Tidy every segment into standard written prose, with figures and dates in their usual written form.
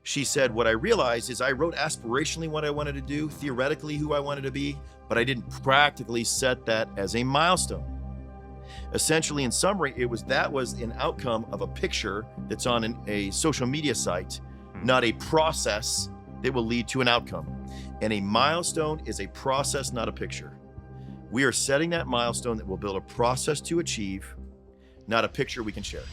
She said, what I realized is I wrote aspirationally what I wanted to do, theoretically who I wanted to be, but I didn't practically set that as a milestone. Essentially, in summary, that was an outcome of a picture that's on a social media site, not a process that will lead to an outcome. And a milestone is a process, not a picture. We are setting that milestone that will build a process to achieve, not a picture we can share.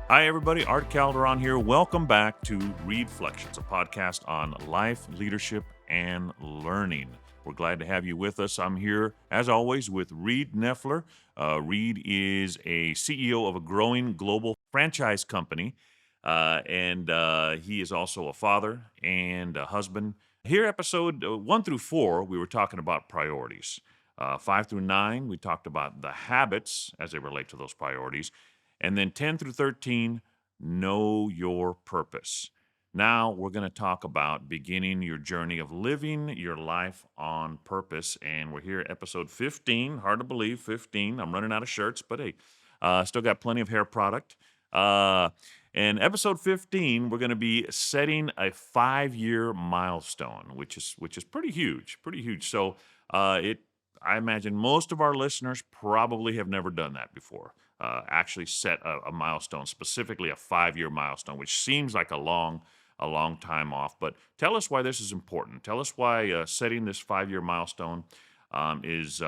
Hi, everybody. Art Calderon here. Welcome back to ReedFlections, a podcast on life, leadership, and learning. We're glad to have you with us. I'm here, as always, with Reed Nyffeler. Reed is a CEO of a growing global franchise company, and he is also a father and a husband. Here, episode 1 through 4, we were talking about priorities. 5 through 9, we talked about the habits as they relate to those priorities. And then 10 through 13, know your purpose. Now we're going to talk about beginning your journey of living your life on purpose. And we're here at episode 15. Hard to believe, 15. I'm running out of shirts, but hey, still got plenty of hair product. In episode 15, we're going to be setting a 5-year milestone, which is pretty huge, So I imagine most of our listeners probably have never done that before. Actually set a milestone, specifically a 5-year milestone, which seems like a long time off. But tell us why this is important. Tell us why setting this 5-year milestone is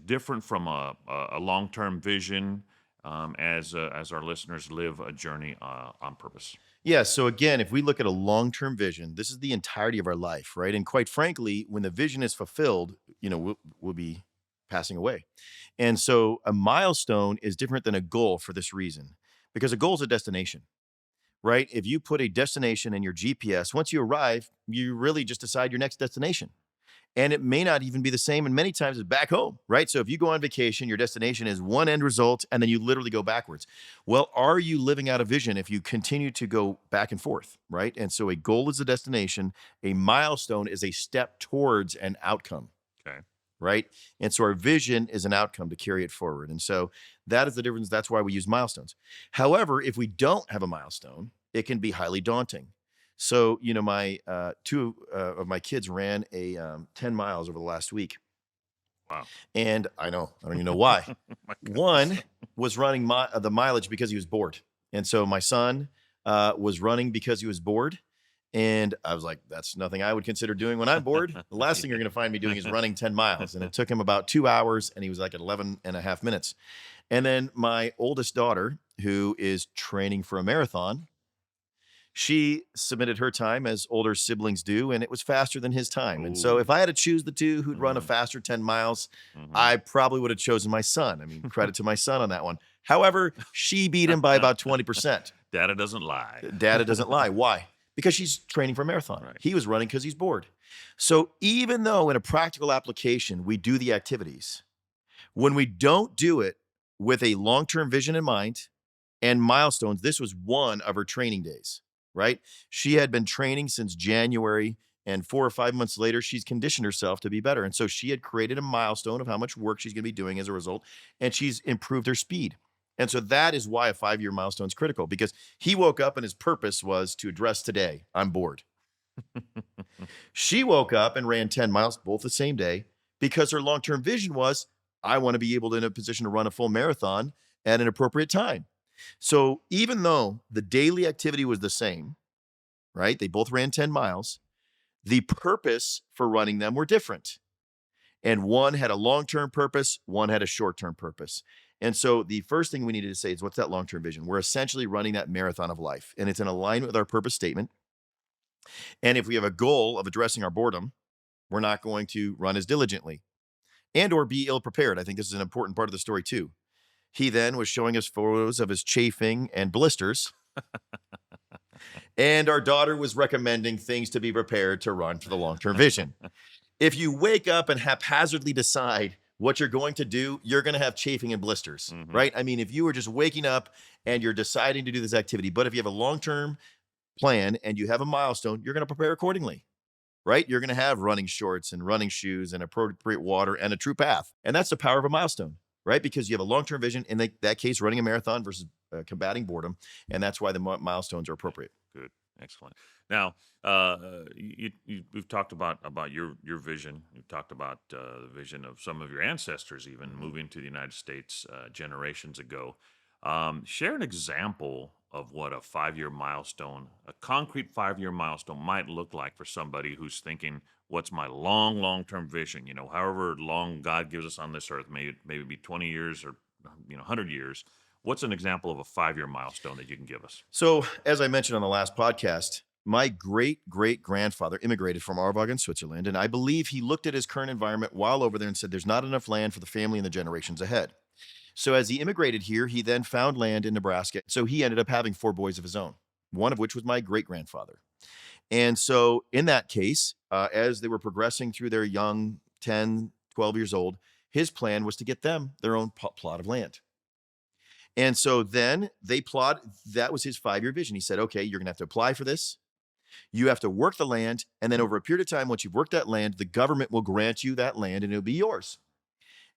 different from a long-term vision as our listeners live a journey on purpose. Yeah, so again, if we look at a long-term vision, this is the entirety of our life, right? And quite frankly, when the vision is fulfilled, we'll be passing away. And so a milestone is different than a goal for this reason, because a goal is a destination, right? If you put a destination in your GPS, once you arrive, you really just decide your next destination. And it may not even be the same, and many times it's back home, right? So if you go on vacation, your destination is one end result, and then you literally go backwards. Well, are you living out a vision if you continue to go back and forth, right? And so a goal is a destination. A milestone is a step towards an outcome. Okay. Right? And so our vision is an outcome to carry it forward. And so that is the difference. That's why we use milestones. However, if we don't have a milestone, it can be highly daunting. So, my two of my kids ran a 10 miles over the last week. Wow. And I don't even know why. One was running the mileage because he was bored. And so my son was running because he was bored. And I was like, that's nothing I would consider doing when I'm bored. The last thing you're going to find me doing is running 10 miles. And it took him about 2 hours, and he was like at 11 and a half minutes. And then my oldest daughter, who is training for a marathon, she submitted her time as older siblings do, and it was faster than his time. And so if I had to choose the two who'd run a faster 10 miles, I probably would have chosen my son. I mean, credit to my son on that one. However, she beat him by about 20%. Data doesn't lie. Data doesn't lie. Why? Because she's training for a marathon. Right. He was running because he's bored. So even though in a practical application, we do the activities, when we don't do it with a long-term vision in mind and milestones, this was one of her training days, right? She had been training since January, and 4 or 5 months later, she's conditioned herself to be better. And so she had created a milestone of how much work she's going to be doing as a result, and she's improved her speed. And so that is why a 5-year milestone is critical, because he woke up and his purpose was to address today. I'm bored. She woke up and ran 10 miles, both the same day, because her long-term vision was, I want to be able to in a position to run a full marathon at an appropriate time. So even though the daily activity was the same, right? They both ran 10 miles. The purpose for running them were different. And one had a long-term purpose, one had a short-term purpose. And so the first thing we needed to say is, what's that long-term vision? We're essentially running that marathon of life, and it's in alignment with our purpose statement. And if we have a goal of addressing our boredom, we're not going to run as diligently and or be ill-prepared. I think this is an important part of the story too. He then was showing us photos of his chafing and blisters. And our daughter was recommending things to be prepared to run for the long-term vision. If you wake up and haphazardly decide what you're going to do, you're going to have chafing and blisters, right? I mean, if you were just waking up and you're deciding to do this activity, but if you have a long-term plan and you have a milestone, you're going to prepare accordingly, right? You're going to have running shorts and running shoes and appropriate water and a true path. And that's the power of a milestone. right? Because you have a long-term vision, in that case, running a marathon versus combating boredom, and that's why the milestones are appropriate. Good. Excellent. Now, we've talked about your vision. You've talked about the vision of some of your ancestors, even moving to the United States generations ago. Share an example of what a 5-year milestone, a concrete 5-year milestone, might look like for somebody who's thinking, "What's my long-term vision?" However long God gives us on this earth, maybe be 20 years or 100 years. What's an example of a 5-year milestone that you can give us? So, as I mentioned on the last podcast, my great-great-grandfather immigrated from Aarwagen, Switzerland, and I believe he looked at his current environment while over there and said, there's not enough land for the family and the generations ahead. So as he immigrated here, he then found land in Nebraska. So he ended up having 4 boys of his own, one of which was my great-grandfather. And so in that case, as they were progressing through their young 10, 12 years old, his plan was to get them their own plot of land. And so then that was his 5-year vision. He said, okay, you're going to have to apply for this. You have to work the land. And then over a period of time, once you've worked that land, the government will grant you that land and it'll be yours.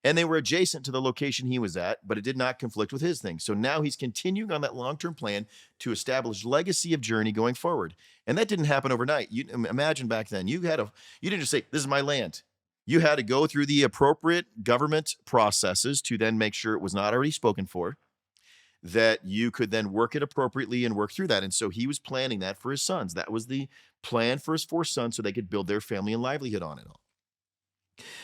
And they were adjacent to the location he was at, but it did not conflict with his thing. So now he's continuing on that long-term plan to establish legacy of journey going forward. And that didn't happen overnight. You imagine back then, you didn't just say, this is my land. You had to go through the appropriate government processes to then make sure it was not already spoken for, that you could then work it appropriately and work through that. And so he was planning that for his sons. That was the plan for his 4 sons so they could build their family and livelihood on it all.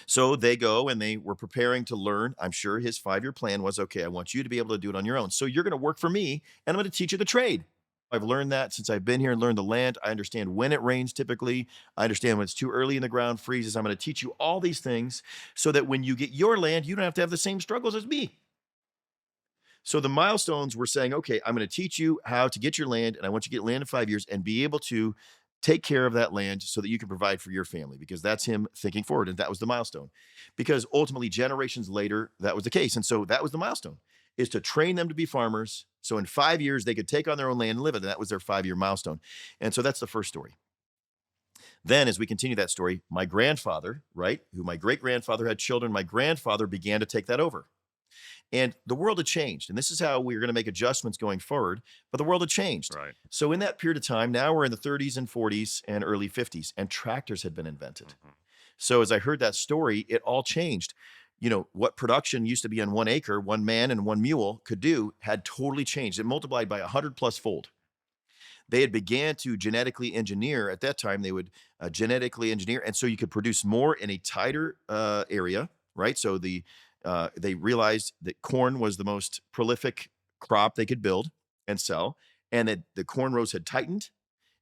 So they go and they were preparing to learn. I'm sure his 5-year plan was, okay, I want you to be able to do it on your own. So you're going to work for me and I'm going to teach you the trade. I've learned that since I've been here and learned the land. I understand when it rains typically. I understand when it's too early in the ground freezes. I'm going to teach you all these things so that when you get your land, you don't have to have the same struggles as me. So the milestones were saying, okay, I'm going to teach you how to get your land, and I want you to get land in 5 years and be able to take care of that land so that you can provide for your family, because that's him thinking forward. And that was the milestone, because ultimately generations later, that was the case. And so that was the milestone, is to train them to be farmers. So in 5 years, they could take on their own land and live it. And that was their 5-year milestone. And so that's the first story. Then as we continue that story, my grandfather, right, who my great-grandfather had children, my grandfather began to take that over. And the world had changed. And this is how we're going to make adjustments going forward. But the world had changed. Right. So in that period of time, now we're in the 30s and 40s and early 50s, and tractors had been invented. Mhm. So as I heard that story, it all changed. What production used to be on 1 acre, 1 man and 1 mule could do had totally changed. It multiplied by 100+ fold. They had began to genetically engineer. At that time, they would genetically engineer. And so you could produce more in a tighter area, right? So they realized that corn was the most prolific crop they could build and sell, and that the corn rows had tightened,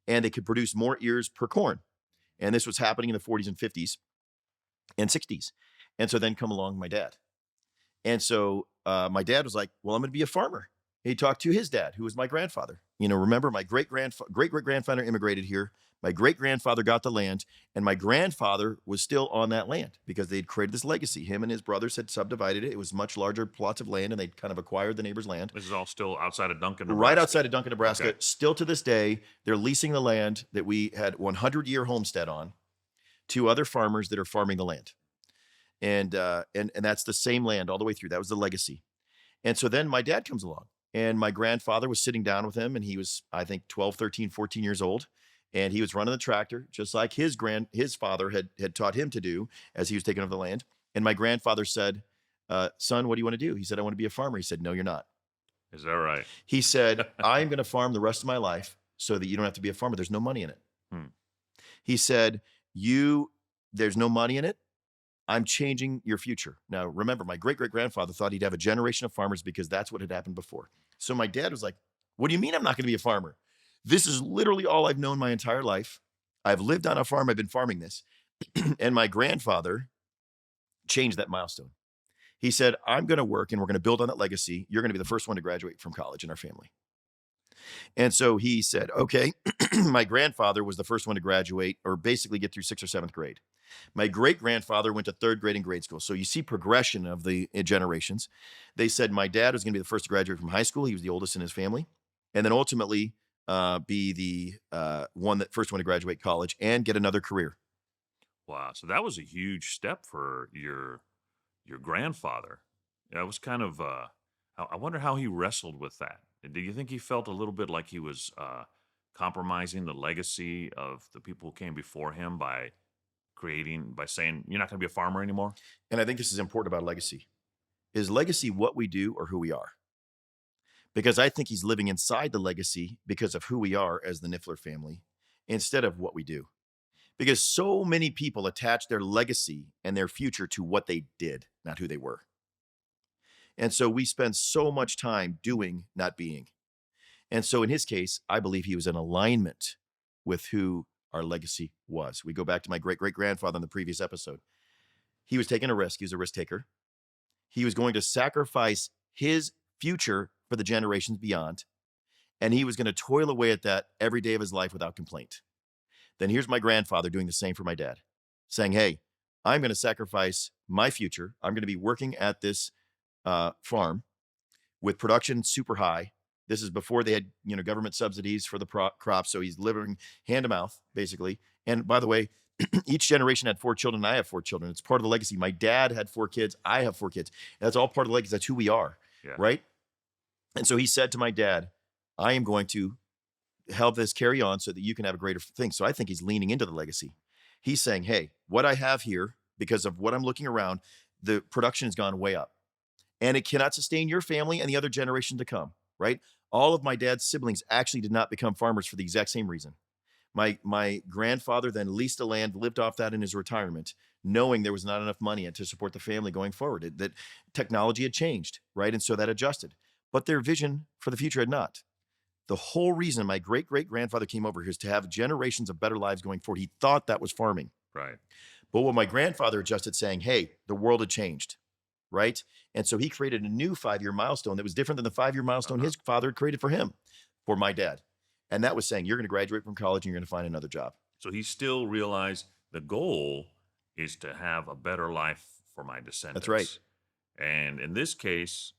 and they could produce more ears per corn. And this was happening in the 40s and 50s and 60s. And so then come along my dad. And so my dad was like, well, I'm going to be a farmer. He talked to his dad, who was my grandfather. Remember, my great-great-grandfather immigrated here. My great-grandfather got the land, and my grandfather was still on that land because they'd created this legacy. Him and his brothers had subdivided it. It was much larger plots of land, and they'd kind of acquired the neighbor's land. This is all still outside of Duncan, Nebraska. Right outside of Duncan, Nebraska. Okay. Still to this day, they're leasing the land that we had 100-year homestead on to other farmers that are farming the land. And that's the same land all the way through. That was the legacy. And so then my dad comes along, and my grandfather was sitting down with him, and he was, I think, 12, 13, 14 years old. And he was running the tractor, just like his father had taught him to do as he was taking over the land. And my grandfather said, son, what do you want to do? He said, I want to be a farmer. He said, no, you're not. Is that right? He said, I'm going to farm the rest of my life so that you don't have to be a farmer. There's no money in it. He said, there's no money in it. I'm changing your future. Now, remember, my great-great-grandfather thought he'd have a generation of farmers because that's what had happened before. So my dad was like, what do you mean I'm not going to be a farmer? This is literally all I've known my entire life. I've lived on a farm. I've been farming this. And my grandfather changed that milestone. He said, I'm going to work and we're going to build on that legacy. You're going to be the first one to graduate from college in our family. And so he said, okay, my grandfather was the first one to graduate or basically get through 6th or 7th grade. My great-grandfather went to 3rd grade in grade school. So you see progression of the generations. They said my dad was going to be the first to graduate from high school. He was the oldest in his family. And then ultimately be the first one to graduate college and get another career. Wow. So that was a huge step for your grandfather. Yeah, it was kind of. I wonder how he wrestled with that. Do you think he felt a little bit like he was compromising the legacy of the people who came before him by by saying you're not going to be a farmer anymore? And I think this is important about legacy. Is legacy what we do or who we are? Because I think he's living inside the legacy because of who we are as the Nyffeler family instead of what we do. Because so many people attach their legacy and their future to what they did, not who they were. And so we spend so much time doing, not being. And so in his case, I believe he was in alignment with who our legacy was. We go back to my great great grandfather in the previous episode. He was taking a risk, he was a risk taker. He was going to sacrifice his future for the generations beyond. And he was going to toil away at that every day of his life without complaint. Then here's my grandfather doing the same for my dad, saying, hey, I'm going to sacrifice my future. I'm going to be working at this farm with production super high. This is before they had, government subsidies for the crops. So he's living hand to mouth, basically. And by the way, each generation had 4 children. I have 4 children. It's part of the legacy. My dad had 4 kids. I have 4 kids. That's all part of the legacy. That's who we are, right? And so he said to my dad, I am going to help this carry on so that you can have a greater thing. So I think he's leaning into the legacy. He's saying, hey, what I have here, because of what I'm looking around, the production has gone way up. And it cannot sustain your family and the other generation to come, right? All of my dad's siblings actually did not become farmers for the exact same reason. My grandfather then leased the land, lived off that in his retirement, knowing there was not enough money to support the family going forward, that technology had changed, right? And so that adjusted. But their vision for the future had not. The whole reason my great-great-grandfather came over here is to have generations of better lives going forward. He thought that was farming. Right. But when my grandfather adjusted, saying, hey, the world had changed, right? And so he created a new 5-year milestone that was different than the 5-year milestone his father had created for him, for my dad. And that was saying, you're going to graduate from college and you're going to find another job. So he still realized the goal is to have a better life for my descendants. That's right. And in this case,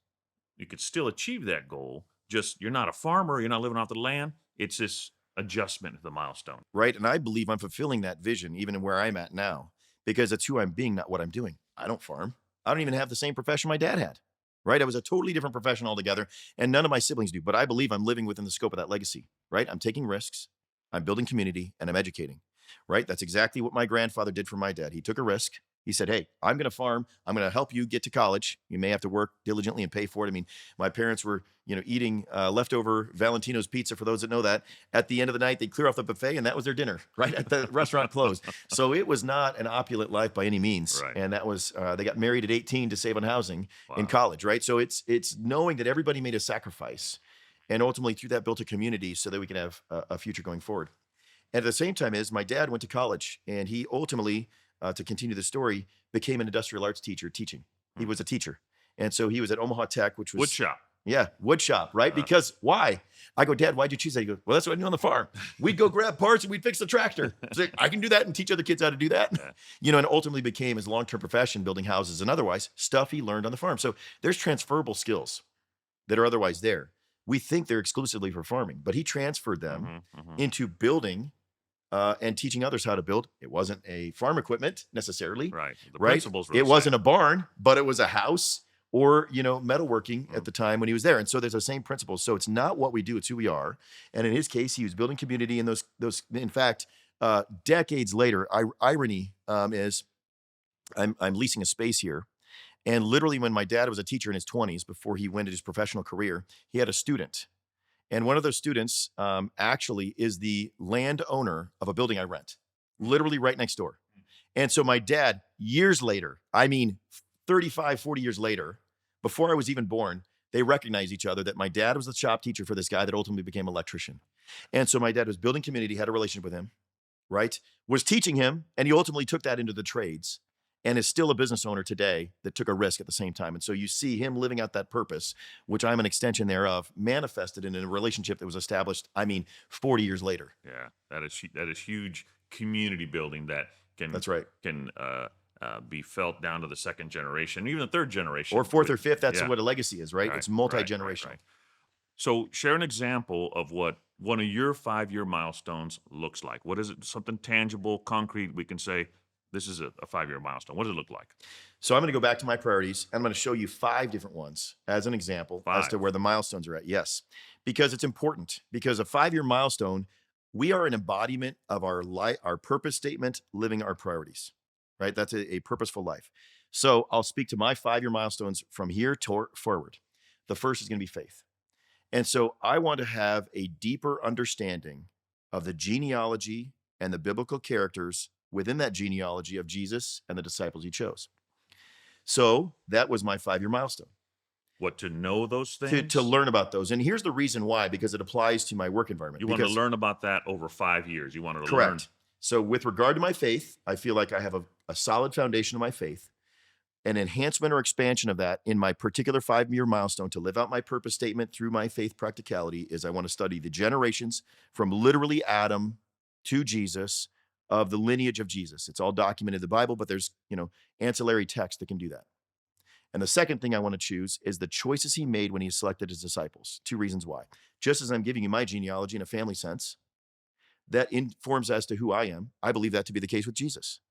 you could still achieve that goal. Just you're not a farmer, you're not living off the land. It's this adjustment to the milestone. Right. And I believe I'm fulfilling that vision even in where I'm at now, because it's who I'm being, not what I'm doing. I don't farm. I don't even have the same profession my dad had. Right. I was a totally different profession altogether, and none of my siblings do. But I believe I'm living within the scope of that legacy. Right. I'm taking risks. I'm building community, and I'm educating. Right. That's exactly what my grandfather did for my dad. He took a risk. He said, hey, I'm going to farm. I'm going to help you get to college. You may have to work diligently and pay for it. I mean, my parents were, eating leftover Valentino's pizza, for those that know that. At the end of the night, they'd clear off the buffet, and that was their dinner, right? At the restaurant closed. So it was not an opulent life by any means. Right. And that was, they got married at 18 to save on housing in college, right? So it's knowing that everybody made a sacrifice, and ultimately through that built a community so that we can have a future going forward. And at the same time my dad went to college, and he ultimately, to continue the story, became an industrial arts teacher teaching. He was a teacher. And so he was at Omaha Tech, which was... Wood shop. Yeah, wood shop, right? Because why? I go, Dad, why'd you choose that? He goes, well, that's what I knew on the farm. We'd go grab parts and we'd fix the tractor. So I can do that and teach other kids how to do that. Yeah. And ultimately became his long-term profession, building houses and otherwise, stuff he learned on the farm. So there's transferable skills that are otherwise there. We think they're exclusively for farming, but he transferred them into building and teaching others how to build. It wasn't a farm equipment necessarily. Right. The right? principles were the It same. wasn't a barn, but it was a house or, metalworking at the time when he was there. And so there's the same principles. So it's not what we do, it's who we are. And in his case, he was building community, and those, in fact, decades later, irony is I'm leasing a space here. And literally when my dad was a teacher in his 20s, before he went into his professional career, he had a student. And one of those students actually is the landowner of a building I rent, literally right next door. And so my dad, years later, 35, 40 years later, before I was even born, they recognized each other, that my dad was the shop teacher for this guy that ultimately became an electrician. And so my dad was building community, had a relationship with him, right? Was teaching him, and he ultimately took that into the trades, and is still a business owner today that took a risk at the same time. And so you see him living out that purpose, which I'm an extension thereof, manifested in a relationship that was established, 40 years later. Yeah, that is huge community building that can That's right. can be felt down to the second generation, even the third generation, or fourth or fifth. That's what a legacy is, right? Right, It's multi-generational. right. So share an example of what one of your 5-year milestones looks like. What is it? Something tangible, concrete. We can say this is a 5-year milestone? What does it look like? So I'm going to go back to my priorities. And I'm going to show you 5 different ones as an example as to 5. where the milestones are at. Yes, because it's important. Because a 5-year milestone, we are an embodiment of our life, our purpose statement, living our priorities, right? That's a purposeful life. So I'll speak to my 5-year milestones from here forward. The first is going to be faith. And so I want to have a deeper understanding of the genealogy and the biblical characters within that genealogy of Jesus and the disciples he chose. So that was my 5-year milestone. What, to know those things? To learn about those. And here's the reason why, because it applies to my work environment. You want to learn about that over 5 years. You wanted to learn. Correct. So with regard to my faith, I feel like I have a solid foundation of my faith. An enhancement or expansion of that in my particular 5-year milestone to live out my purpose statement through my faith practicality is I want to study the generations from literally Adam to Jesus of the lineage of Jesus. It's all documented in the Bible, but there's, ancillary text that can do that. And the second thing I want to choose is the choices he made when he selected his disciples. 2 reasons why. Just as I'm giving you my genealogy in a family sense, that informs as to who I am. I believe that to be the case with Jesus.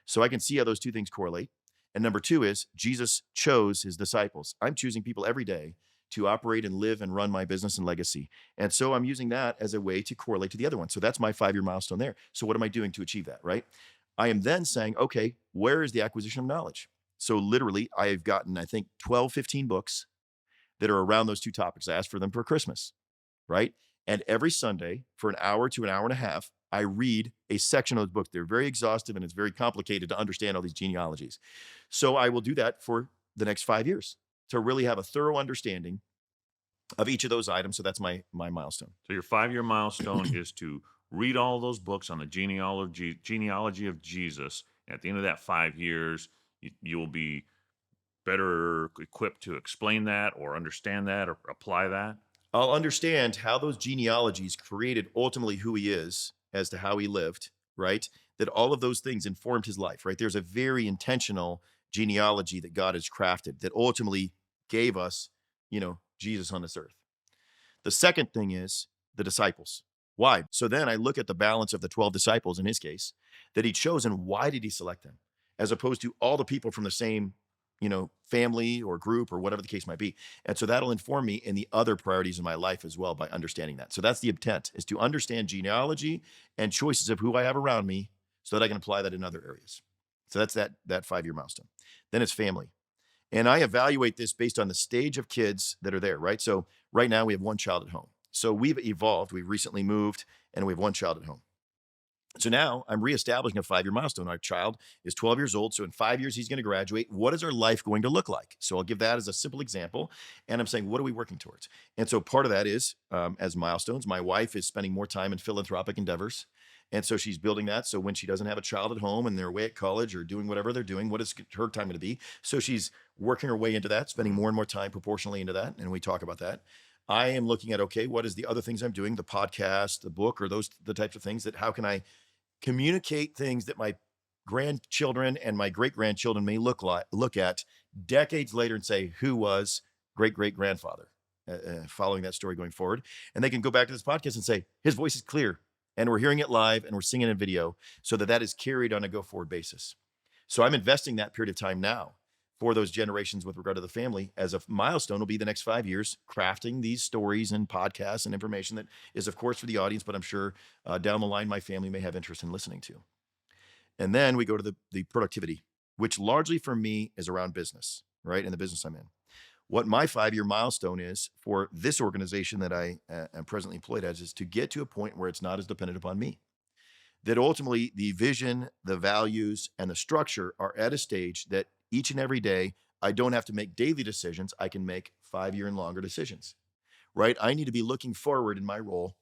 So I can see how those 2 things correlate. And number 2 is Jesus chose his disciples. I'm choosing people every day to operate and live and run my business and legacy. And so I'm using that as a way to correlate to the other one. So that's my 5-year milestone there. So what am I doing to achieve that, right? I am then saying, okay, where is the acquisition of knowledge? So literally, I've gotten, I think, 12, 15 books that are around those 2 topics. I asked for them for Christmas, right? And every Sunday for an hour to an hour and a half, I read a section of those books. They're very exhaustive and it's very complicated to understand all these genealogies. So I will do that for the next 5 years to really have a thorough understanding of each of those items. So that's my milestone. So your 5-year milestone is to read all those books on the genealogy of Jesus. And at the end of that 5 years, you will be better equipped to explain that or understand that or apply that. I'll understand how those genealogies created ultimately who he is as to how he lived, right? That all of those things informed his life, right? There's a very intentional genealogy that God has crafted that ultimately gave us, Jesus on this earth. The second thing is the disciples. Why? So then I look at the balance of the 12 disciples in his case that he chose, and why did he select them? As opposed to all the people from the same, family or group or whatever the case might be. And so that'll inform me in the other priorities in my life as well by understanding that. So that's the intent, is to understand genealogy and choices of who I have around me so that I can apply that in other areas. So that's that 5-year milestone. Then it's family. And I evaluate this based on the stage of kids that are there, right? So right now we have 1 child at home. So we've evolved. We've recently moved and we have 1 child at home. So now I'm reestablishing a 5-year milestone. Our child is 12 years old. So in 5 years, he's going to graduate. What is our life going to look like? So I'll give that as a simple example. And I'm saying, what are we working towards? And so part of that is, as milestones, my wife is spending more time in philanthropic endeavors. And so she's building that. So when she doesn't have a child at home and they're away at college or doing whatever they're doing, what is her time going to be? So she's working her way into that, spending more and more time proportionally into that. And we talk about that. I am looking at, okay, what is the other things I'm doing? The podcast, the book, or the types of things that how can I communicate things that my grandchildren and my great-grandchildren may look at decades later and say, who was great-great-grandfather, following that story going forward. And they can go back to this podcast and say, his voice is clear and we're hearing it live and we're singing in video so that is carried on a go-forward basis. So I'm investing that period of time now for those generations with regard to the family as a milestone will be the next 5 years, crafting these stories and podcasts and information that is, of course, for the audience, but I'm sure down the line, my family may have interest in listening to. And then we go to the productivity, which largely for me is around business, right? And the business I'm in. What my 5-year milestone is for this organization that I am presently employed as is to get to a point where it's not as dependent upon me. That ultimately the vision, the values, and the structure are at a stage that each and every day, I don't have to make daily decisions. I can make 5-year and longer decisions, right? I need to be looking forward in my role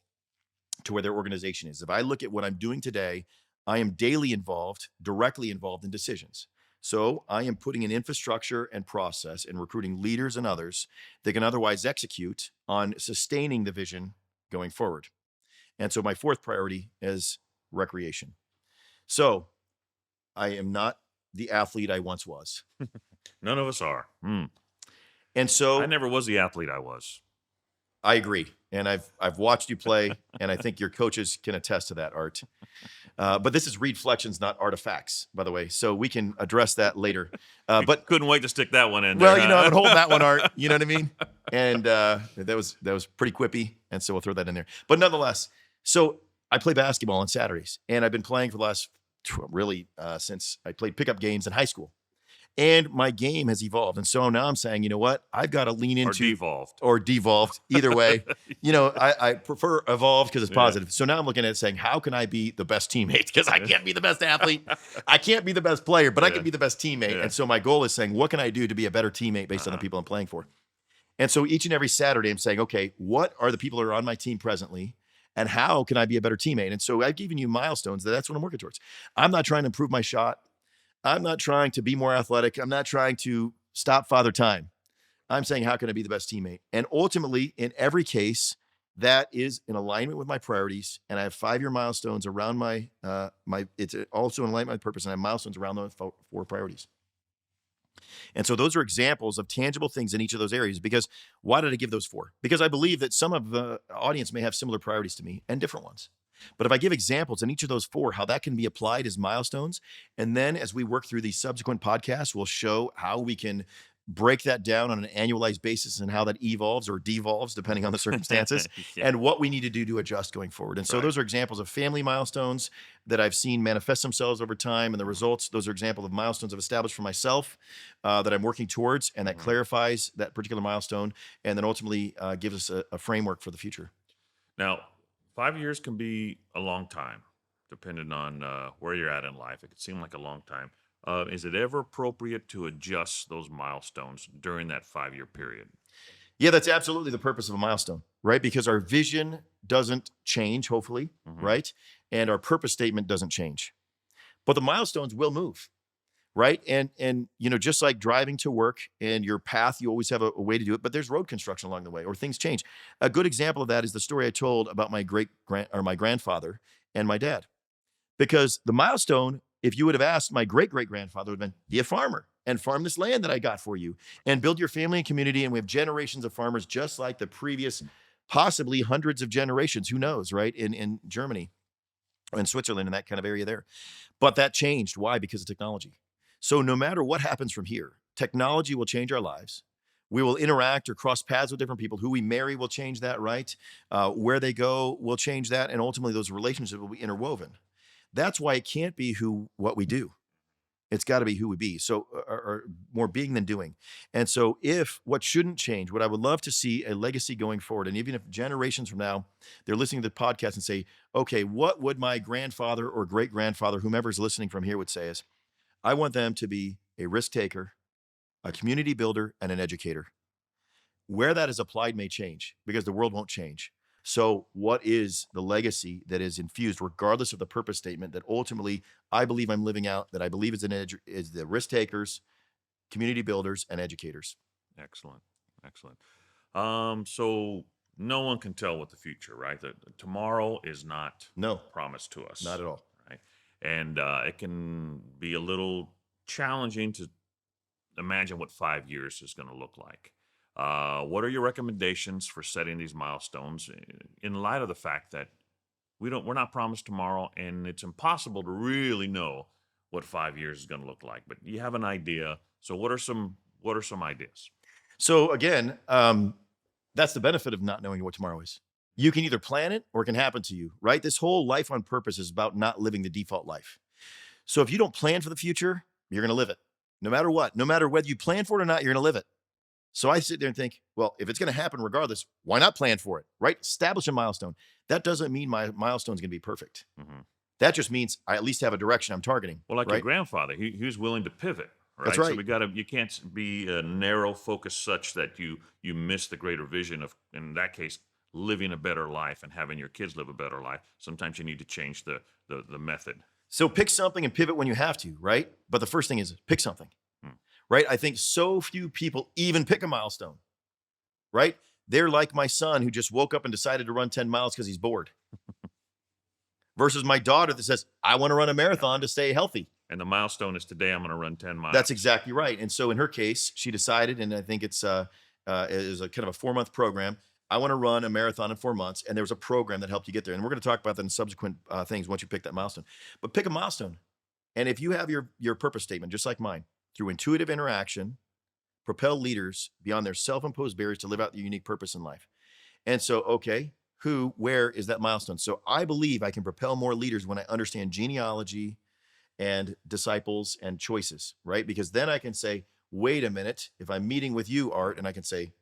to where their organization is. If I look at what I'm doing today, I am daily involved, directly involved in decisions. So I am putting an infrastructure and process and recruiting leaders and others that can otherwise execute on sustaining the vision going forward. And so my 4th priority is recreation. So I am not the athlete I once was. None of us are. And so I never was the athlete I was. I agree. And I've watched you play, and I think your coaches can attest to that, Art. But this is ReedFlections, not artifacts, by the way. So we can address that later. But couldn't wait to stick that one in well, there. I've been holding that one, Art. You know what I mean? And that was pretty quippy, and so we'll throw that in there. But nonetheless, so I play basketball on Saturdays, and I've been playing for the last since I played pickup games in high school. And my game has evolved. And so now I'm saying, you know what? I've got to lean into or devolved. Either way, I prefer evolved because it's positive. So now I'm looking at it saying, how can I be the best teammate? Because I can't be the best athlete. I can't be the best player, but I can be the best teammate. And so my goal is saying, what can I do to be a better teammate based on the people I'm playing for? And so each and every Saturday I'm saying, okay, what are the people that are on my team presently? And how can I be a better teammate? And so I've given you milestones. That's what I'm working towards. I'm not trying to improve my shot. I'm not trying to be more athletic. I'm not trying to stop Father Time. I'm saying, how can I be the best teammate? And ultimately, in every case, that is in alignment with my priorities. And I have 5-year milestones around it's also in alignment with my purpose, and I have milestones around those 4 priorities. And so those are examples of tangible things in each of those areas. Because why did I give those 4? Because I believe that some of the audience may have similar priorities to me and different ones. But if I give examples in each of those 4, how that can be applied as milestones, and then as we work through these subsequent podcasts, we'll show how we can break that down on an annualized basis and how that evolves or devolves depending on the circumstances and what we need to do to adjust going forward. And so those are examples of family milestones that I've seen manifest themselves over time, and the results. Those are examples of milestones I've established for myself that I'm working towards, and that clarifies that particular milestone, and then ultimately gives us a framework for the future. Now, 5 years can be a long time, depending on where you're at in life. It could seem like a long time. Is it ever appropriate to adjust those milestones during that 5-year period? Yeah, that's absolutely the purpose of a milestone, right? Because our vision doesn't change, hopefully, right? And our purpose statement doesn't change. But the milestones will move, right? And just like driving to work and your path, you always have a way to do it, but there's road construction along the way, or things change. A good example of that is the story I told about my my grandfather and my dad. Because the milestone, if you would have asked my great-great-grandfather, would have been, be a farmer and farm this land that I got for you and build your family and community. And we have generations of farmers just like the previous, possibly hundreds of generations, who knows, right? In Germany and Switzerland and that kind of area there. But that changed. Why? Because of technology. So no matter what happens from here, technology will change our lives. We will interact or cross paths with different people. Who we marry will change that, right? Where they go will change that. And ultimately, those relationships will be interwoven. That's why it can't be what we do. It's got to be who we be. So, or more being than doing. And so what shouldn't change, what I would love to see a legacy going forward, and even if generations from now, they're listening to the podcast and say, okay, what would my grandfather or great-grandfather, whomever's listening from here, would say is, I want them to be a risk taker, a community builder, and an educator. Where that is applied may change because the world won't change. So what is the legacy that is infused, regardless of the purpose statement, that ultimately I believe I'm living out, that I believe is the risk takers, community builders, and educators? Excellent. So no one can tell what the future, right? Tomorrow is not promised to us. Not at all. Right? And it can be a little challenging to imagine what 5 years is going to look like. What are your recommendations for setting these milestones in light of the fact that we're not promised tomorrow, and it's impossible to really know what 5 years is going to look like? But you have an idea. So what are some ideas? So again, that's the benefit of not knowing what tomorrow is. You can either plan it or it can happen to you, right? This whole life on purpose is about not living the default life. So if you don't plan for the future, you're going to live it. No matter what, no matter whether you plan for it or not, you're going to live it. So I sit there and think, well, if it's going to happen regardless, why not plan for it, right? Establish a milestone. That doesn't mean my milestone is going to be perfect. That just means I at least have a direction I'm targeting. Well, like your grandfather, he was willing to pivot, right? That's right. So you can't be a narrow focus such that you miss the greater vision of, in that case, living a better life and having your kids live a better life. Sometimes you need to change the method. So pick something and pivot when you have to, right? But the first thing is pick something. Right? I think so few people even pick a milestone, right? They're like my son who just woke up and decided to run 10 miles because he's bored. Versus my daughter that says, I want to run a marathon to stay healthy. And the milestone is today I'm going to run 10 miles. That's exactly right. And so in her case, she decided, and I think it's a kind of a 4-month program, I want to run a marathon in 4 months, and there was a program that helped you get there. And we're going to talk about that in subsequent things once you pick that milestone. But pick a milestone. And if you have your purpose statement, just like mine, through intuitive interaction, propel leaders beyond their self-imposed barriers to live out their unique purpose in life. And so, okay, where is that milestone? So I believe I can propel more leaders when I understand genealogy and disciples and choices, right? Because then I can say, wait a minute, if I'm meeting with you, Art, and I can say,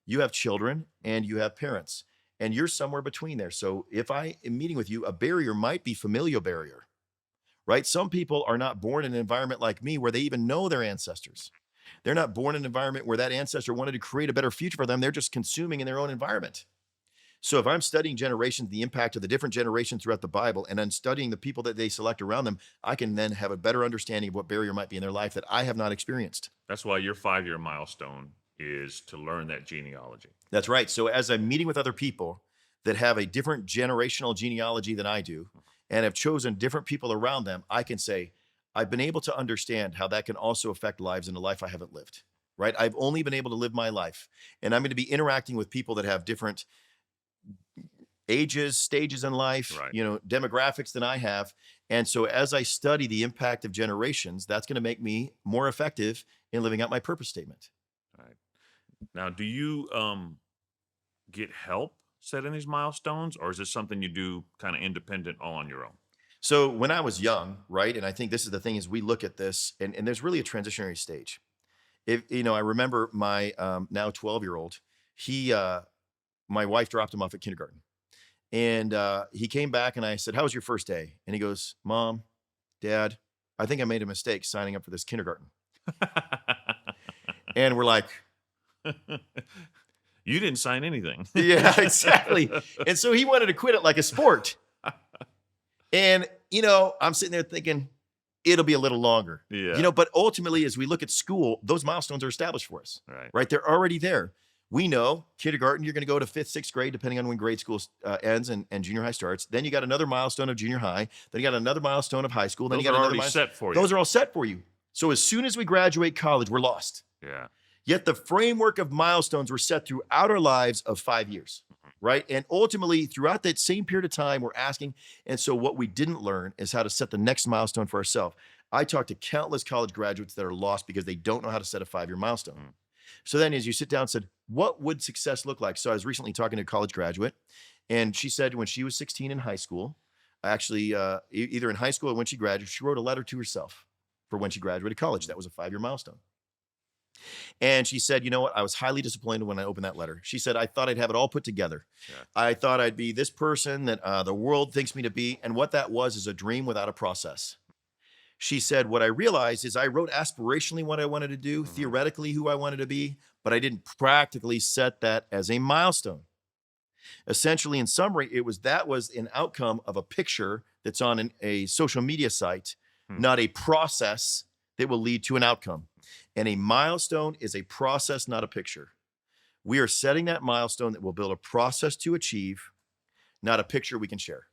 you have children and you have parents, and you're somewhere between there. So if I am meeting with you, a barrier might be familial barrier, right? Some people are not born in an environment like me where they even know their ancestors. They're not born in an environment where that ancestor wanted to create a better future for them. They're just consuming in their own environment. So if I'm studying generations, the impact of the different generations throughout the Bible, and then studying the people that they select around them, I can then have a better understanding of what barrier might be in their life that I have not experienced. That's why your 5-year milestone is to learn that genealogy. That's right. So as I'm meeting with other people that have a different generational genealogy than I do, and have chosen different people around them, I can say, I've been able to understand how that can also affect lives in a life I haven't lived, right? I've only been able to live my life, and I'm going to be interacting with people that have different ages, stages in life, Right. demographics than I have. And so as I study the impact of generations, that's going to make me more effective in living out my purpose statement. All right. Now, do you get help setting these milestones, or is this something you do kind of independent all on your own? So when I was young, right, and I think this is the thing is we look at this, and there's really a transitionary stage. If I remember my now 12-year-old, my wife dropped him off at kindergarten, and he came back, and I said, "How was your first day?" And he goes, "Mom, Dad, I think I made a mistake signing up for this kindergarten." And we're like, You didn't sign anything. yeah, exactly. And so he wanted to quit it like a sport. And, I'm sitting there thinking, it'll be a little longer. Yeah. But ultimately, as we look at school, those milestones are established for us, right? They're already there. We know kindergarten, you're going to go to 5th, 6th grade, depending on when grade school ends and junior high starts. Then you got another milestone of junior high. Then you got another milestone of high school. Then Those you got are another already milestone. set for you. Those are all set for you. So as soon as we graduate college, we're lost. Yeah. Yet the framework of milestones were set throughout our lives of 5 years, right? And ultimately, throughout that same period of time, we're asking. And so what we didn't learn is how to set the next milestone for ourselves. I talked to countless college graduates that are lost because they don't know how to set a 5-year milestone. So then as you sit down and said, what would success look like? So I was recently talking to a college graduate, and she said when she was 16 in high school, actually either in high school or when she graduated, she wrote a letter to herself for when she graduated college. That was a 5-year milestone. And she said, you know what? I was highly disappointed when I opened that letter. She said, I thought I'd have it all put together. Yeah. I thought I'd be this person that the world thinks me to be. And what that was is a dream without a process. She said, what I realized is I wrote aspirationally what I wanted to do, theoretically who I wanted to be, but I didn't practically set that as a milestone. Essentially, in summary, that was an outcome of a picture that's on a social media site, not a process that will lead to an outcome. And a milestone is a process, not a picture. We are setting that milestone that will build a process to achieve, not a picture we can share.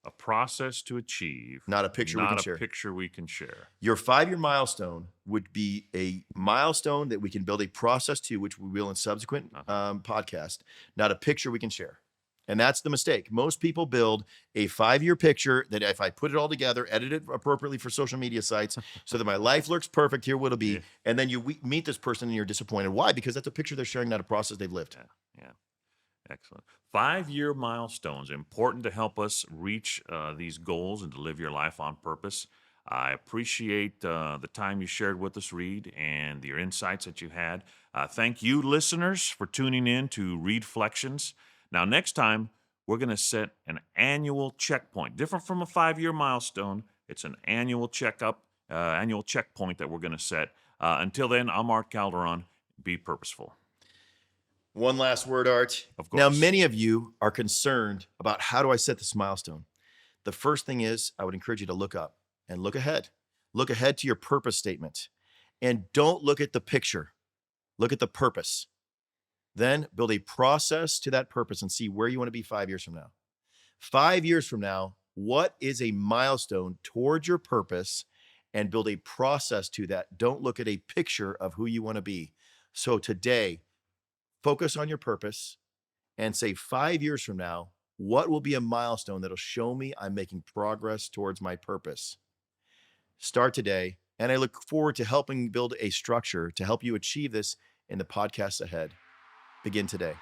A process to achieve, not a picture we can share. Not a picture we can share. Your 5-year milestone would be a milestone that we can build a process to, which we will in subsequent podcast, not a picture we can share. And that's the mistake. Most people build a 5-year picture that if I put it all together, edit it appropriately for social media sites so that my life looks perfect, here what it'll be. And then you meet this person and you're disappointed. Why? Because that's a picture they're sharing, not a process they've lived. Yeah. Excellent. 5-year milestones, important to help us reach these goals and to live your life on purpose. I appreciate the time you shared with us, Reed, and your insights that you had. Thank you, listeners, for tuning in to ReedFlections. Now, next time, we're going to set an annual checkpoint. Different from a 5-year milestone, it's an annual checkpoint that we're going to set. Until then, I'm Art Calderon. Be purposeful. One last word, Art. Of course. Now, many of you are concerned about how do I set this milestone? The first thing is I would encourage you to look up and look ahead. Look ahead to your purpose statement. And don't look at the picture. Look at the purpose. Then build a process to that purpose and see where you want to be 5 years from now. 5 years from now, what is a milestone towards your purpose, and build a process to that. Don't look at a picture of who you want to be. So today, Focus on your purpose and say 5 years from now, what will be a milestone that'll show me I'm making progress towards my purpose? Start today, and I look forward to helping build a structure to help you achieve this in the podcasts ahead. Begin today.